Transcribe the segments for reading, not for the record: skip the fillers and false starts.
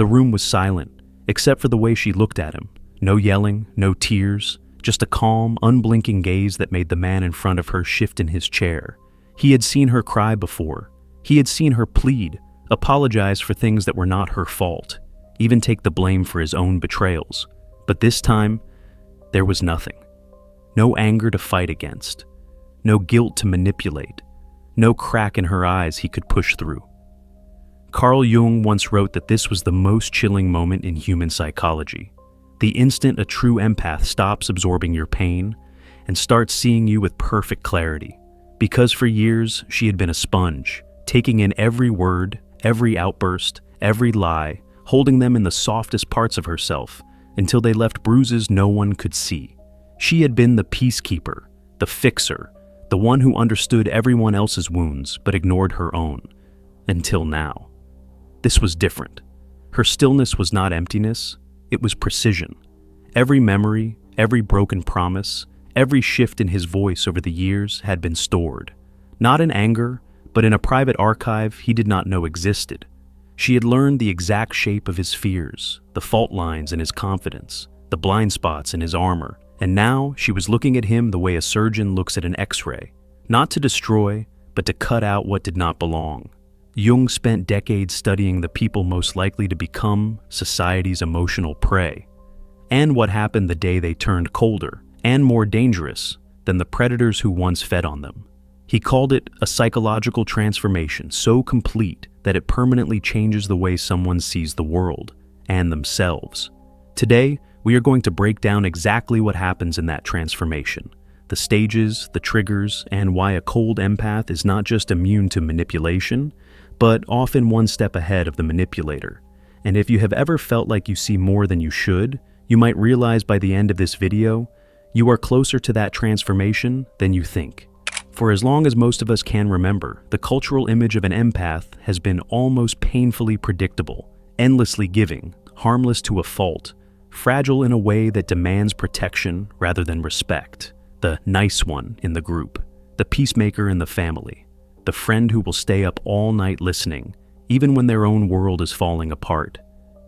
The room was silent, except for the way she looked at him. No yelling, no tears, just a calm, unblinking gaze that made the man in front of her shift in his chair. He had seen her cry before. He had seen her plead, apologize for things that were not her fault, even take the blame for his own betrayals. But this time, there was nothing. No anger to fight against. No guilt to manipulate. No crack in her eyes he could push through. Carl Jung once wrote that this was the most chilling moment in human psychology. The instant a true empath stops absorbing your pain and starts seeing you with perfect clarity. Because for years, she had been a sponge, taking in every word, every outburst, every lie, holding them in the softest parts of herself until they left bruises no one could see. She had been the peacekeeper, the fixer, the one who understood everyone else's wounds but ignored her own. Until now. This was different. Her stillness was not emptiness, it was precision. Every memory, every broken promise, every shift in his voice over the years had been stored. Not in anger, but in a private archive he did not know existed. She had learned the exact shape of his fears, the fault lines in his confidence, the blind spots in his armor, and now she was looking at him the way a surgeon looks at an X-ray, not to destroy, but to cut out what did not belong. Jung spent decades studying the people most likely to become society's emotional prey, and what happened the day they turned colder and more dangerous than the predators who once fed on them. He called it a psychological transformation so complete that it permanently changes the way someone sees the world and themselves. Today, we are going to break down exactly what happens in that transformation, the stages, the triggers, and why a cold empath is not just immune to manipulation, but often one step ahead of the manipulator. And if you have ever felt like you see more than you should, you might realize by the end of this video, you are closer to that transformation than you think. For as long as most of us can remember, the cultural image of an empath has been almost painfully predictable, endlessly giving, harmless to a fault, fragile in a way that demands protection rather than respect, the nice one in the group, the peacemaker in the family, the friend who will stay up all night listening, even when their own world is falling apart.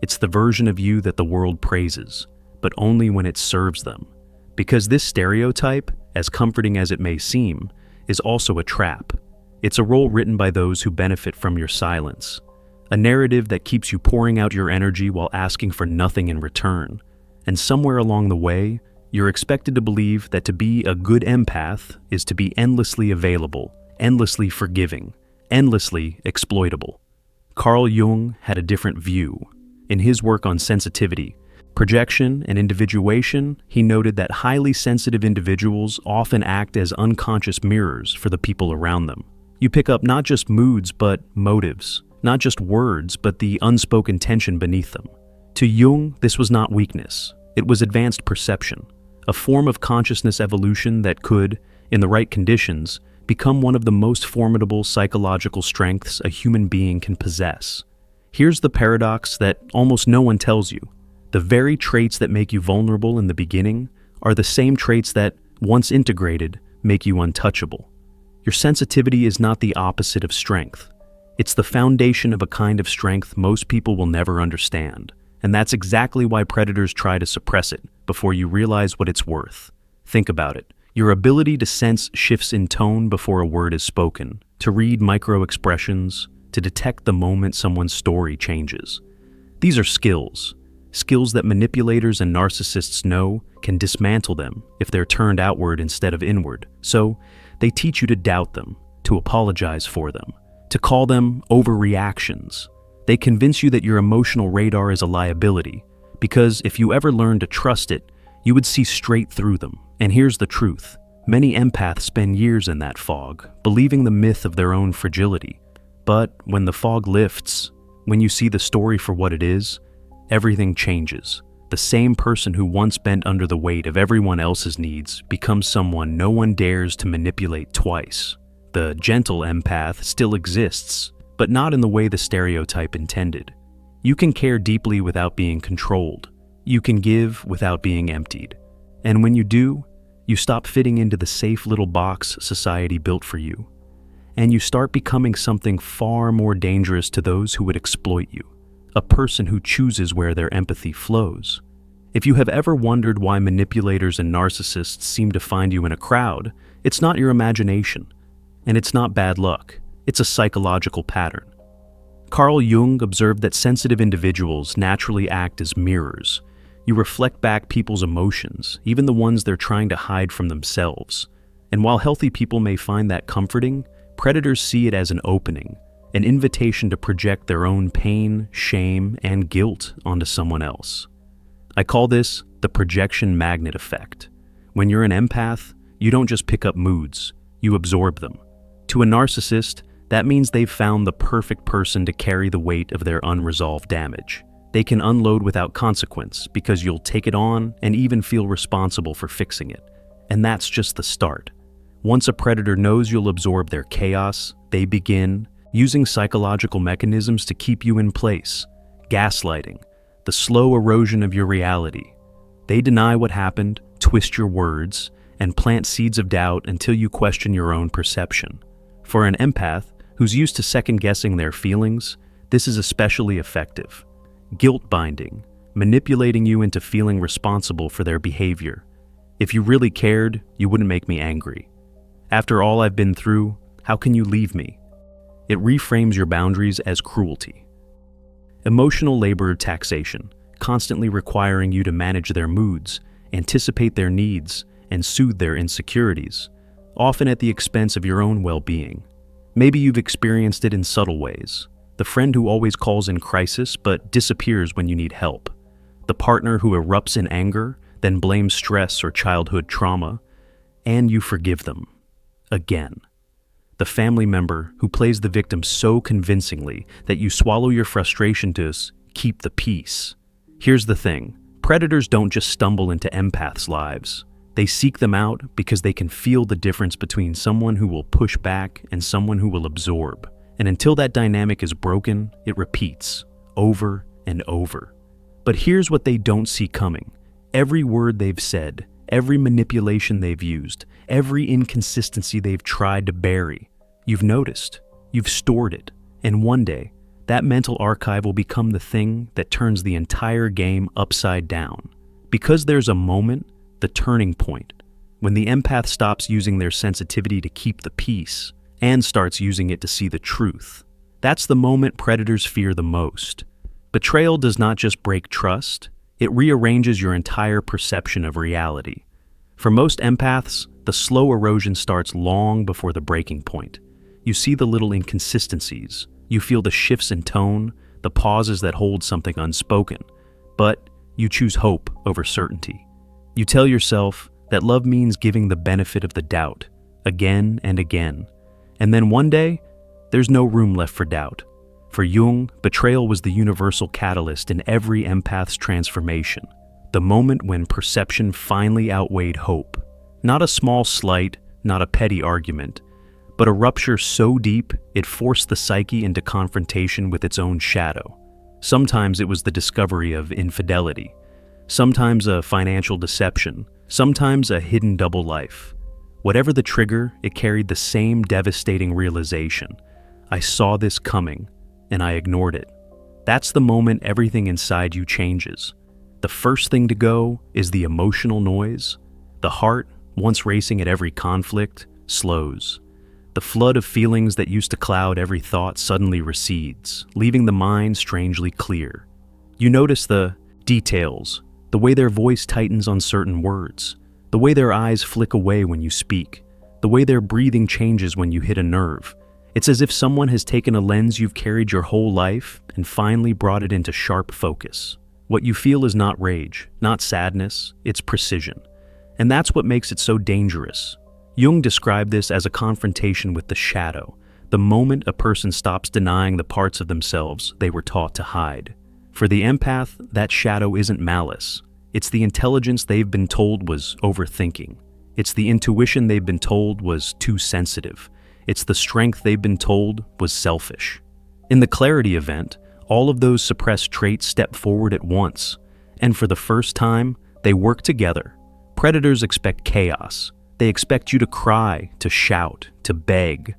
It's the version of you that the world praises, but only when it serves them. Because this stereotype, as comforting as it may seem, is also a trap. It's a role written by those who benefit from your silence, a narrative that keeps you pouring out your energy while asking for nothing in return. And somewhere along the way, you're expected to believe that to be a good empath is to be endlessly available, endlessly forgiving, endlessly exploitable. Carl Jung had a different view. In his work on sensitivity, projection, and individuation, he noted that highly sensitive individuals often act as unconscious mirrors for the people around them. You pick up not just moods but motives, not just words but the unspoken tension beneath them. To Jung, this was not weakness. It was advanced perception, a form of consciousness evolution that could, in the right conditions, become one of the most formidable psychological strengths a human being can possess. Here's the paradox that almost no one tells you. The very traits that make you vulnerable in the beginning are the same traits that, once integrated, make you untouchable. Your sensitivity is not the opposite of strength. It's the foundation of a kind of strength most people will never understand, and that's exactly why predators try to suppress it before you realize what it's worth. Think about it. Your ability to sense shifts in tone before a word is spoken, to read micro-expressions, to detect the moment someone's story changes. These are skills that manipulators and narcissists know can dismantle them if they're turned outward instead of inward. So, they teach you to doubt them, to apologize for them, to call them overreactions. They convince you that your emotional radar is a liability, because if you ever learned to trust it, you would see straight through them. And here's the truth. Many empaths spend years in that fog, believing the myth of their own fragility. But when the fog lifts, when you see the story for what it is, everything changes. The same person who once bent under the weight of everyone else's needs becomes someone no one dares to manipulate twice. The gentle empath still exists, but not in the way the stereotype intended. You can care deeply without being controlled. You can give without being emptied. And when you do, you stop fitting into the safe little box society built for you. And you start becoming something far more dangerous to those who would exploit you. a person who chooses where their empathy flows. If you have ever wondered why manipulators and narcissists seem to find you in a crowd, it's not your imagination. And it's not bad luck. It's a psychological pattern. Carl Jung observed that sensitive individuals naturally act as mirrors. You reflect back people's emotions, even the ones they're trying to hide from themselves. And while healthy people may find that comforting, predators see it as an opening, an invitation to project their own pain, shame, and guilt onto someone else. I call this the projection magnet effect. When you're an empath, you don't just pick up moods, you absorb them. To a narcissist, that means they've found the perfect person to carry the weight of their unresolved damage. They can unload without consequence because you'll take it on and even feel responsible for fixing it. And that's just the start. Once a predator knows you'll absorb their chaos, they begin using psychological mechanisms to keep you in place. Gaslighting, the slow erosion of your reality. They deny what happened, twist your words, and plant seeds of doubt until you question your own perception. For an empath who's used to second-guessing their feelings, this is especially effective. Guilt binding, manipulating you into feeling responsible for their behavior. If you really cared, you wouldn't make me angry. After all I've been through, how can you leave me? It reframes your boundaries as cruelty. Emotional labor taxation, constantly requiring you to manage their moods, anticipate their needs, and soothe their insecurities, often at the expense of your own well-being. Maybe you've experienced it in subtle ways. The friend who always calls in crisis but disappears when you need help. The partner who erupts in anger, then blames stress or childhood trauma, and you forgive them. Again. The family member who plays the victim so convincingly that you swallow your frustration to keep the peace. Here's the thing. Predators don't just stumble into empaths' lives. They seek them out because they can feel the difference between someone who will push back and someone who will absorb. And until that dynamic is broken, it repeats, over and over. But here's what they don't see coming. Every word they've said, every manipulation they've used, every inconsistency they've tried to bury, you've noticed, you've stored it, and one day, that mental archive will become the thing that turns the entire game upside down. Because there's a moment, the turning point, when the empath stops using their sensitivity to keep the peace and starts using it to see the truth. That's the moment predators fear the most. Betrayal does not just break trust, it rearranges your entire perception of reality. For most empaths, the slow erosion starts long before the breaking point. You see the little inconsistencies, you feel the shifts in tone, the pauses that hold something unspoken, but you choose hope over certainty. You tell yourself that love means giving the benefit of the doubt, again and again. And then one day, there's no room left for doubt. For Jung, betrayal was the universal catalyst in every empath's transformation, the moment when perception finally outweighed hope. Not a small slight, not a petty argument, but a rupture so deep it forced the psyche into confrontation with its own shadow. Sometimes it was the discovery of infidelity, sometimes a financial deception, sometimes a hidden double life. Whatever the trigger, it carried the same devastating realization. I saw this coming, and I ignored it. That's the moment everything inside you changes. The first thing to go is the emotional noise. The heart, once racing at every conflict, slows. The flood of feelings that used to cloud every thought suddenly recedes, leaving the mind strangely clear. You notice the details, the way their voice tightens on certain words, the way their eyes flick away when you speak, the way their breathing changes when you hit a nerve. It's as if someone has taken a lens you've carried your whole life and finally brought it into sharp focus. What you feel is not rage, not sadness, it's precision. And that's what makes it so dangerous. Jung described this as a confrontation with the shadow, the moment a person stops denying the parts of themselves they were taught to hide. For the empath, that shadow isn't malice. It's the intelligence they've been told was overthinking. It's the intuition they've been told was too sensitive. It's the strength they've been told was selfish. In the clarity event, all of those suppressed traits step forward at once, and for the first time, they work together. Predators expect chaos. They expect you to cry, to shout, to beg.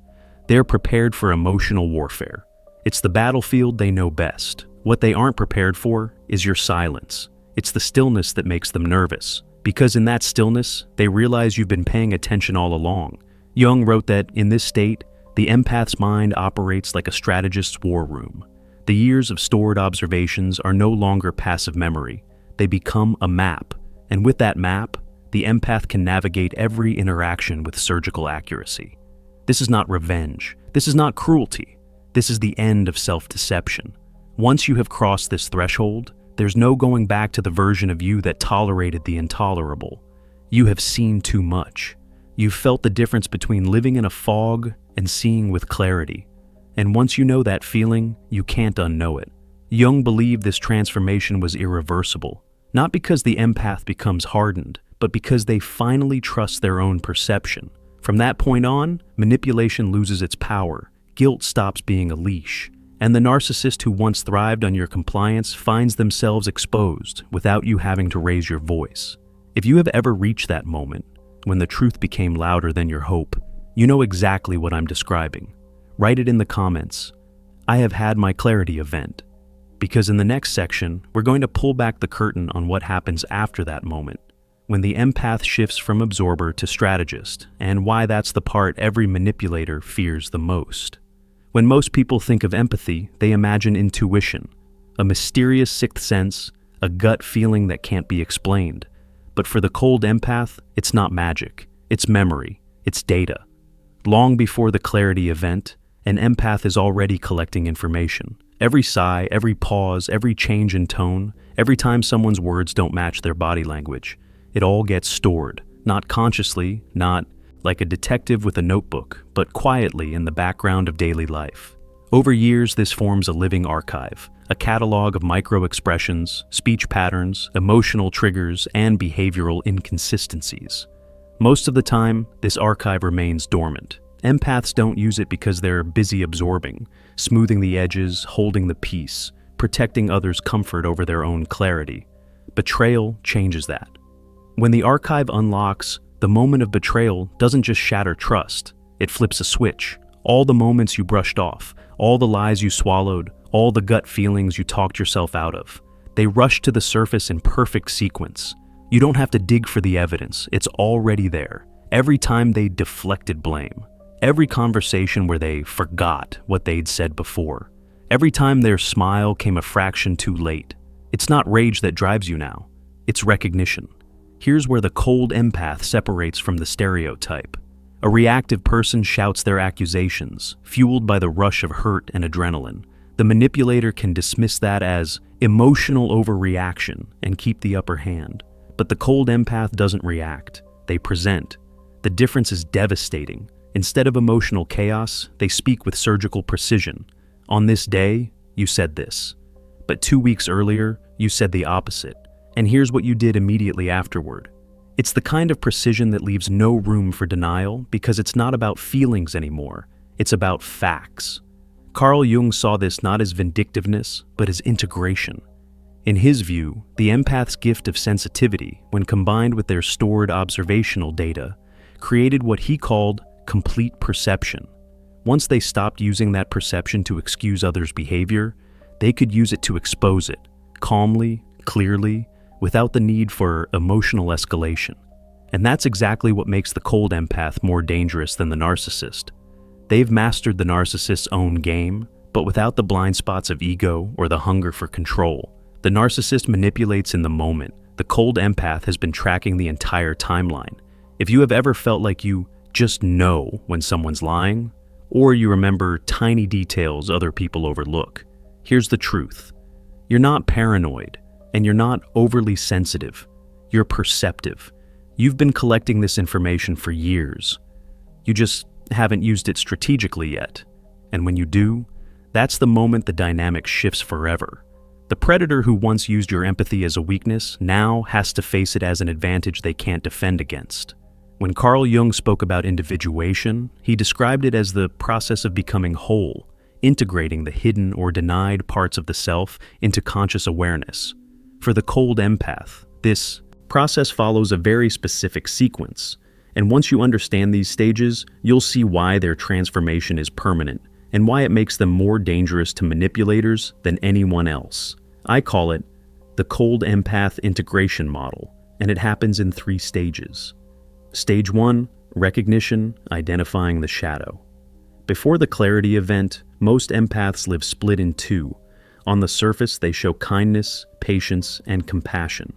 They're prepared for emotional warfare. It's the battlefield they know best, What they aren't prepared for is your silence. It's the stillness that makes them nervous, because in that stillness, they realize you've been paying attention all along. Jung wrote that in this state, the empath's mind operates like a strategist's war room. The years of stored observations are no longer passive memory. They become a map, and with that map, the empath can navigate every interaction with surgical accuracy. This is not revenge. This is not cruelty. This is the end of self-deception. Once you have crossed this threshold, there's no going back to the version of you that tolerated the intolerable. You have seen too much. You've felt the difference between living in a fog and seeing with clarity. And once you know that feeling, you can't unknow it. Jung believed this transformation was irreversible, not because the empath becomes hardened, but because they finally trust their own perception. From that point on, manipulation loses its power, guilt stops being a leash, and the narcissist who once thrived on your compliance finds themselves exposed without you having to raise your voice. If you have ever reached that moment, when the truth became louder than your hope, you know exactly what I'm describing. Write it in the comments. I have had my clarity event. Because in the next section, we're going to pull back the curtain on what happens after that moment, when the empath shifts from absorber to strategist, and why that's the part every manipulator fears the most. When most people think of empathy, they imagine intuition, a mysterious sixth sense, a gut feeling that can't be explained. But for the cold empath, it's not magic, it's memory, it's data. Long before the clarity event, an empath is already collecting information. Every sigh, every pause, every change in tone, every time someone's words don't match their body language, it all gets stored, not consciously, not like a detective with a notebook, but quietly in the background of daily life. Over years, this forms a living archive, a catalog of micro-expressions, speech patterns, emotional triggers, and behavioral inconsistencies. Most of the time, this archive remains dormant. Empaths don't use it because they're busy absorbing, smoothing the edges, holding the peace, protecting others' comfort over their own clarity. Betrayal changes that. When the archive unlocks, the moment of betrayal doesn't just shatter trust, it flips a switch. All the moments you brushed off, all the lies you swallowed, all the gut feelings you talked yourself out of, they rush to the surface in perfect sequence. You don't have to dig for the evidence, it's already there. Every time they deflected blame, every conversation where they forgot what they'd said before, every time their smile came a fraction too late. It's not rage that drives you now, it's recognition. Here's where the cold empath separates from the stereotype. A reactive person shouts their accusations, fueled by the rush of hurt and adrenaline. The manipulator can dismiss that as emotional overreaction and keep the upper hand. But the cold empath doesn't react, they present. The difference is devastating. Instead of emotional chaos, they speak with surgical precision. On this day, you said this. But 2 weeks earlier, you said the opposite. And here's what you did immediately afterward. It's the kind of precision that leaves no room for denial because it's not about feelings anymore. It's about facts. Carl Jung saw this not as vindictiveness, but as integration. In his view, the empath's gift of sensitivity, when combined with their stored observational data, created what he called complete perception. Once they stopped using that perception to excuse others' behavior, they could use it to expose it, calmly, clearly, without the need for emotional escalation. And that's exactly what makes the cold empath more dangerous than the narcissist. They've mastered the narcissist's own game, but without the blind spots of ego or the hunger for control. The narcissist manipulates in the moment. The cold empath has been tracking the entire timeline. If you have ever felt like you just know when someone's lying, or you remember tiny details other people overlook, here's the truth. You're not paranoid. And you're not overly sensitive, you're perceptive. You've been collecting this information for years. You just haven't used it strategically yet. And when you do, that's the moment the dynamic shifts forever. The predator who once used your empathy as a weakness now has to face it as an advantage they can't defend against. When Carl Jung spoke about individuation, he described it as the process of becoming whole, integrating the hidden or denied parts of the self into conscious awareness. For the cold empath, this process follows a very specific sequence, and once you understand these stages, you'll see why their transformation is permanent and why it makes them more dangerous to manipulators than anyone else. I call it the cold empath integration model, and it happens in 3 stages. Stage 1, recognition, identifying the shadow. Before the clarity event, most empaths live split in 2. On the surface, they show kindness, patience, and compassion.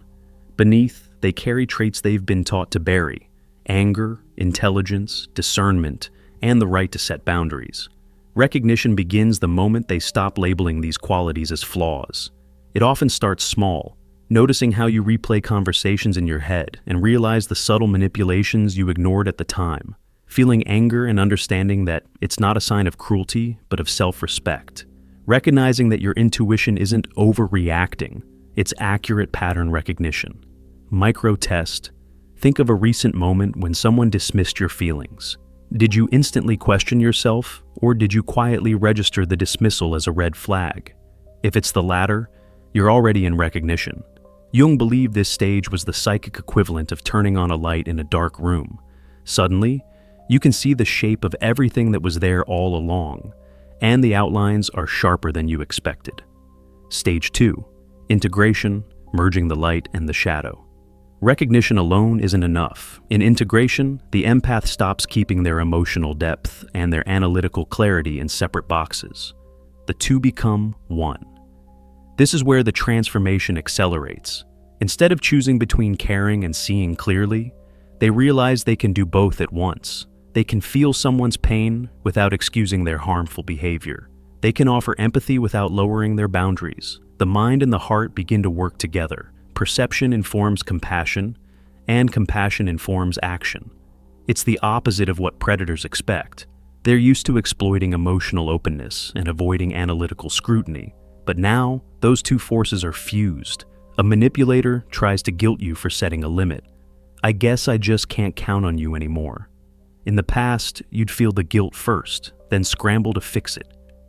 Beneath, they carry traits they've been taught to bury: anger, intelligence, discernment, and the right to set boundaries. Recognition begins the moment they stop labeling these qualities as flaws. It often starts small, noticing how you replay conversations in your head and realize the subtle manipulations you ignored at the time, feeling anger and understanding that it's not a sign of cruelty, but of self-respect, recognizing that your intuition isn't overreacting, it's accurate pattern recognition. Micro-test. Think of a recent moment when someone dismissed your feelings. Did you instantly question yourself, or did you quietly register the dismissal as a red flag? If it's the latter, you're already in recognition. Jung believed this stage was the psychic equivalent of turning on a light in a dark room. Suddenly, you can see the shape of everything that was there all along, and the outlines are sharper than you expected. Stage 2, integration, merging the light and the shadow. Recognition alone isn't enough. In integration, the empath stops keeping their emotional depth and their analytical clarity in separate boxes. The 2 become 1. This is where the transformation accelerates. Instead of choosing between caring and seeing clearly, they realize they can do both at once. They can feel someone's pain without excusing their harmful behavior. They can offer empathy without lowering their boundaries. The mind and the heart begin to work together. Perception informs compassion, and compassion informs action. It's the opposite of what predators expect. They're used to exploiting emotional openness and avoiding analytical scrutiny. But now, those 2 forces are fused. A manipulator tries to guilt you for setting a limit. I guess I just can't count on you anymore. In the past, you'd feel the guilt first, then scramble to fix it.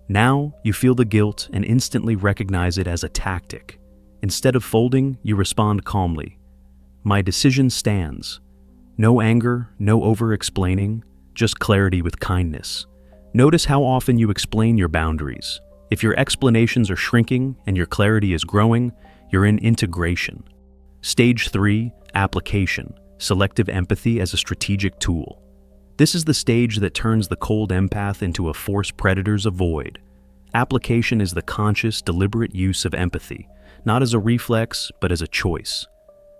Now, you feel the guilt and instantly recognize it as a tactic. Instead of folding, you respond calmly. My decision stands. No anger, no over-explaining, just clarity with kindness. Notice how often you explain your boundaries. If your explanations are shrinking and your clarity is growing, you're in integration. Stage 3, application, selective empathy as a strategic tool. This is the stage that turns the cold empath into a force predators avoid. Application is the conscious, deliberate use of empathy, not as a reflex, but as a choice.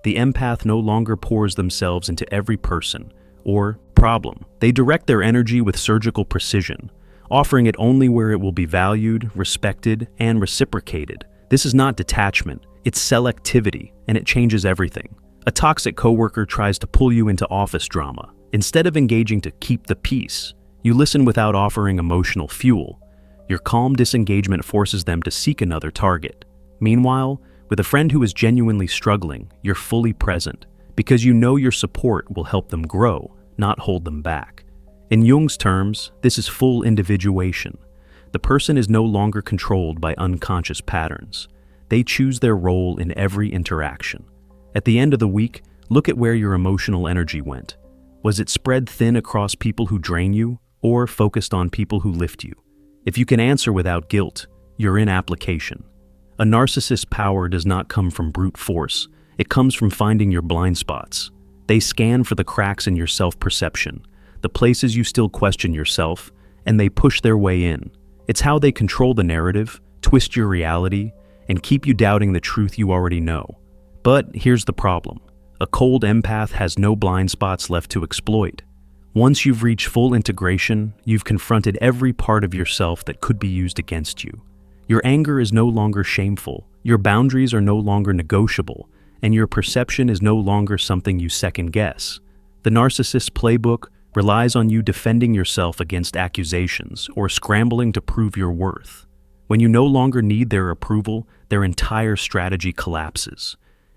The empath no longer pours themselves into every person or problem. They direct their energy with surgical precision, offering it only where it will be valued, respected, and reciprocated. This is not detachment, it's selectivity, and it changes everything. A toxic coworker tries to pull you into office drama. Instead of engaging to keep the peace, you listen without offering emotional fuel. Your calm disengagement forces them to seek another target. Meanwhile, with a friend who is genuinely struggling, you're fully present, because you know your support will help them grow, not hold them back. In Jung's terms, this is full individuation. The person is no longer controlled by unconscious patterns. They choose their role in every interaction. At the end of the week, look at where your emotional energy went. Was it spread thin across people who drain you, or focused on people who lift you? If you can answer without guilt, you're in application. A narcissist's power does not come from brute force. It comes from finding your blind spots. They scan for the cracks in your self-perception, the places you still question yourself, and they push their way in. It's how they control the narrative, twist your reality, and keep you doubting the truth you already know. But here's the problem. A cold empath has no blind spots left to exploit. Once you've reached full integration, you've confronted every part of yourself that could be used against you. Your anger is no longer shameful, your boundaries are no longer negotiable, and your perception is no longer something you second-guess. The narcissist's playbook relies on you defending yourself against accusations or scrambling to prove your worth. When you no longer need their approval, their entire strategy collapses.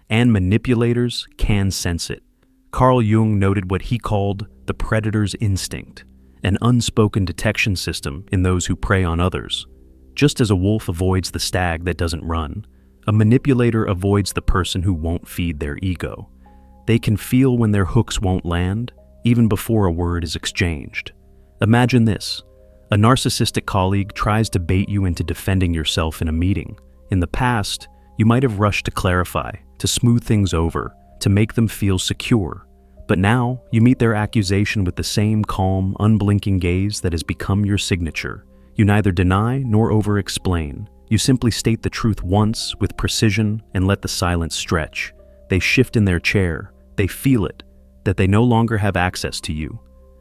And manipulators can sense it. Carl Jung noted what he called the predator's instinct, an unspoken detection system in those who prey on others. Just as a wolf avoids the stag that doesn't run, a manipulator avoids the person who won't feed their ego. They can feel when their hooks won't land, even before a word is exchanged. Imagine this. A narcissistic colleague tries to bait you into defending yourself in a meeting. In the past, you might have rushed to clarify, to smooth things over, to make them feel secure. But now, you meet their accusation with the same calm, unblinking gaze that has become your signature. You neither deny nor over-explain. You simply state the truth once, with precision, and let the silence stretch. They shift in their chair. They feel it, that they no longer have access to you.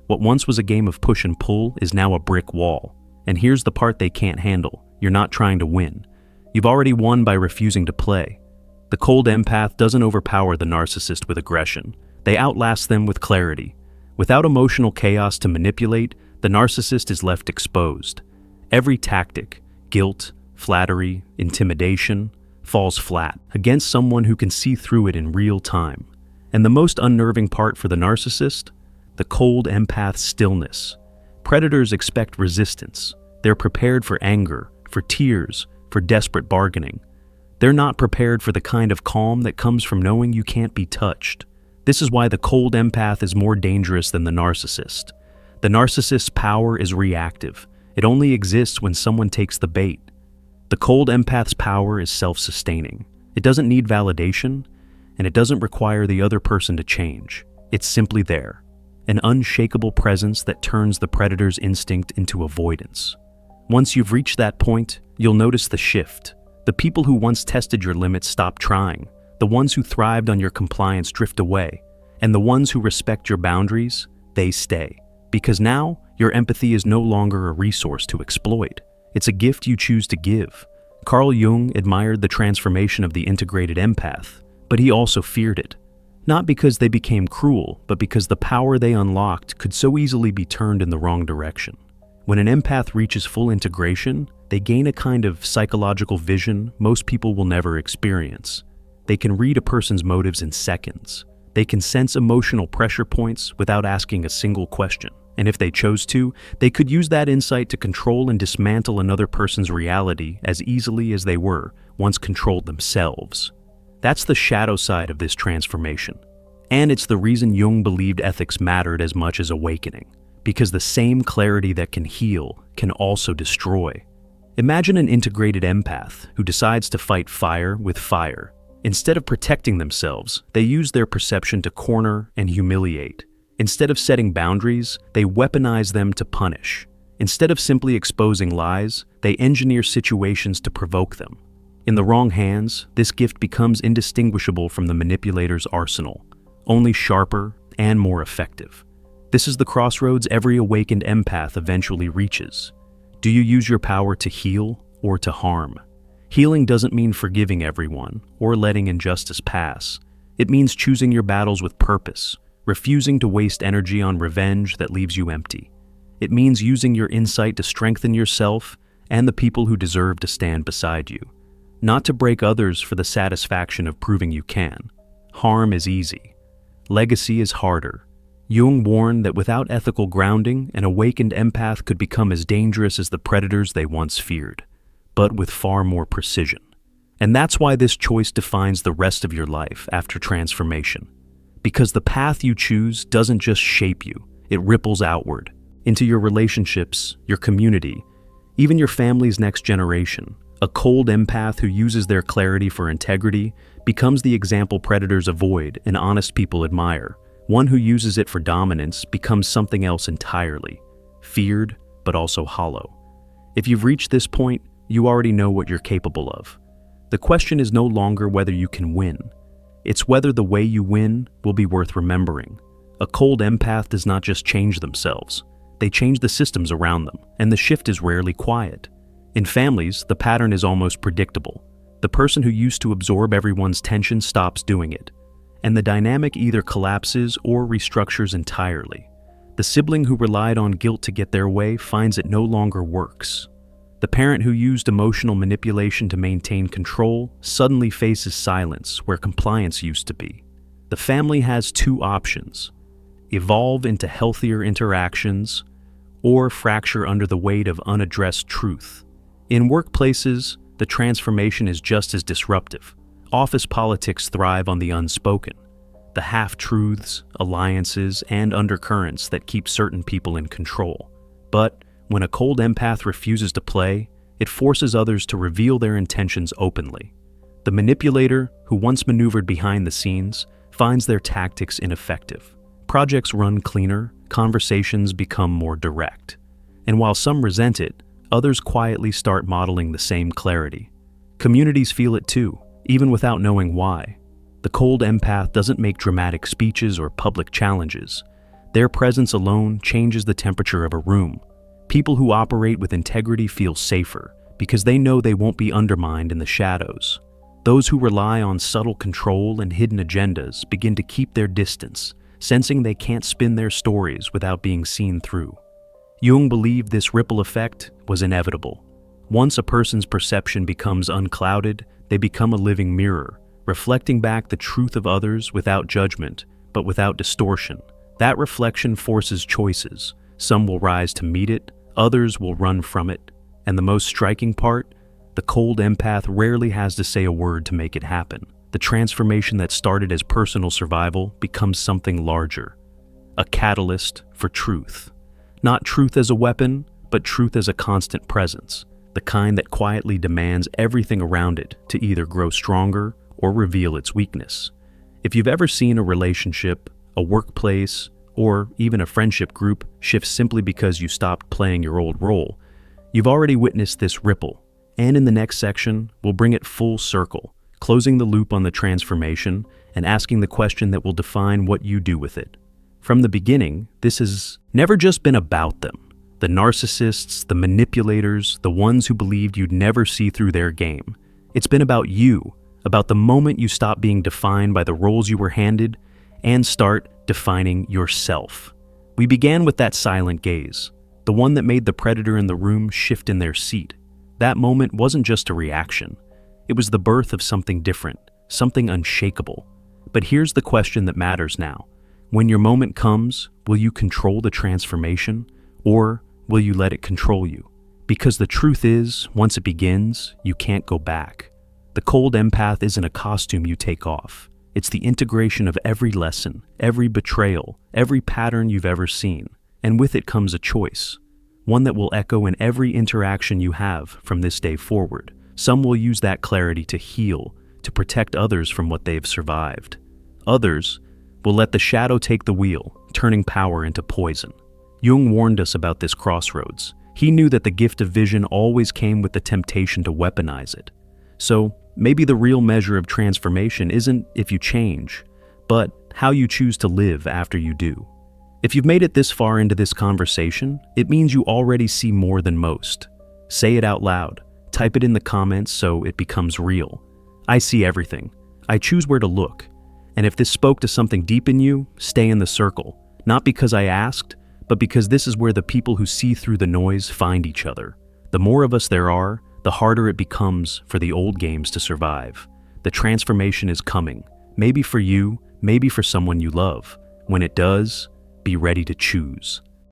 What once was a game of push and pull is now a brick wall. And here's the part they can't handle. You're not trying to win. You've already won by refusing to play. The cold empath doesn't overpower the narcissist with aggression. They outlast them with clarity. Without emotional chaos to manipulate, the narcissist is left exposed. Every tactic, guilt, flattery, intimidation, falls flat against someone who can see through it in real time. And the most unnerving part for the narcissist? The cold empath's stillness. Predators expect resistance. They're prepared for anger, for tears, for desperate bargaining. They're not prepared for the kind of calm that comes from knowing you can't be touched. This is why the cold empath is more dangerous than the narcissist. The narcissist's power is reactive. It only exists when someone takes the bait. The cold empath's power is self-sustaining. It doesn't need validation, and it doesn't require the other person to change. It's simply there, an unshakable presence that turns the predator's instinct into avoidance. Once you've reached that point, you'll notice the shift. The people who once tested your limits stop trying. The ones who thrived on your compliance drift away. And the ones who respect your boundaries, they stay. Because now, your empathy is no longer a resource to exploit. It's a gift you choose to give. Carl Jung admired the transformation of the integrated empath, but he also feared it. Not because they became cruel, but because the power they unlocked could so easily be turned in the wrong direction. When an empath reaches full integration, they gain a kind of psychological vision most people will never experience. They can read a person's motives in seconds. They can sense emotional pressure points without asking a single question. And if they chose to, they could use that insight to control and dismantle another person's reality as easily as they were once controlled themselves. That's the shadow side of this transformation. And it's the reason Jung believed ethics mattered as much as awakening. Because the same clarity that can heal can also destroy. Imagine an integrated empath who decides to fight fire with fire. Instead of protecting themselves, they use their perception to corner and humiliate. Instead of setting boundaries, they weaponize them to punish. Instead of simply exposing lies, they engineer situations to provoke them. In the wrong hands, this gift becomes indistinguishable from the manipulator's arsenal, only sharper and more effective. This is the crossroads every awakened empath eventually reaches. Do you use your power to heal or to harm? Healing doesn't mean forgiving everyone or letting injustice pass. It means choosing your battles with purpose, refusing to waste energy on revenge that leaves you empty. It means using your insight to strengthen yourself and the people who deserve to stand beside you, not to break others for the satisfaction of proving you can. Harm is easy. Legacy is harder. Jung warned that without ethical grounding, an awakened empath could become as dangerous as the predators they once feared, but with far more precision. And that's why this choice defines the rest of your life after transformation. Because the path you choose doesn't just shape you, it ripples outward, into your relationships, your community, even your family's next generation. A cold empath who uses their clarity for integrity becomes the example predators avoid and honest people admire. One who uses it for dominance becomes something else entirely, feared but also hollow. If you've reached this point, you already know what you're capable of. The question is no longer whether you can win. It's whether the way you win will be worth remembering. A cold empath does not just change themselves. They change the systems around them, and the shift is rarely quiet. In families, the pattern is almost predictable. The person who used to absorb everyone's tension stops doing it, and the dynamic either collapses or restructures entirely. The sibling who relied on guilt to get their way finds it no longer works. The parent who used emotional manipulation to maintain control suddenly faces silence where compliance used to be. The family has two options: evolve into healthier interactions or fracture under the weight of unaddressed truth. In workplaces, the transformation is just as disruptive. Office politics thrive on the unspoken, the half-truths, alliances, and undercurrents that keep certain people in control. But When a cold empath refuses to play, it forces others to reveal their intentions openly. The manipulator, who once maneuvered behind the scenes, finds their tactics ineffective. Projects run cleaner, conversations become more direct. And while some resent it, others quietly start modeling the same clarity. Communities feel it too, even without knowing why. The cold empath doesn't make dramatic speeches or public challenges. Their presence alone changes the temperature of a room. People who operate with integrity feel safer because they know they won't be undermined in the shadows. Those who rely on subtle control and hidden agendas begin to keep their distance, sensing they can't spin their stories without being seen through. Jung believed this ripple effect was inevitable. Once a person's perception becomes unclouded, they become a living mirror, reflecting back the truth of others without judgment, but without distortion. That reflection forces choices. Some will rise to meet it, others will run from it. And the most striking part, the cold empath rarely has to say a word to make it happen. The transformation that started as personal survival becomes something larger, a catalyst for truth. Not truth as a weapon, but truth as a constant presence, the kind that quietly demands everything around it to either grow stronger or reveal its weakness. If you've ever seen a relationship, a workplace, or even a friendship group shift simply because you stopped playing your old role, you've already witnessed this ripple. And in the next section, we'll bring it full circle, closing the loop on the transformation and asking the question that will define what you do with it. From the beginning, this has never just been about them. The narcissists, the manipulators, the ones who believed you'd never see through their game. It's been about you, about the moment you stop being defined by the roles you were handed and start defining yourself. We began with that silent gaze, the one that made the predator in the room shift in their seat. That moment wasn't just a reaction. It was the birth of something different, something unshakable. But here's the question that matters now. When your moment comes, will you control the transformation, or will you let it control you? Because the truth is, once it begins, you can't go back. The cold empath isn't a costume you take off. It's the integration of every lesson, every betrayal, every pattern you've ever seen. And with it comes a choice, one that will echo in every interaction you have from this day forward. Some will use that clarity to heal, to protect others from what they've survived. Others will let the shadow take the wheel, turning power into poison. Jung warned us about this crossroads. He knew that the gift of vision always came with the temptation to weaponize it. So, maybe the real measure of transformation isn't if you change, but how you choose to live after you do. If you've made it this far into this conversation, it means you already see more than most. Say it out loud. Type it in the comments so it becomes real. I see everything. I choose where to look. And if this spoke to something deep in you, stay in the circle. Not because I asked, but because this is where the people who see through the noise find each other. The more of us there are, the harder it becomes for the old games to survive. The transformation is coming. Maybe for you, maybe for someone you love. When it does, be ready to choose.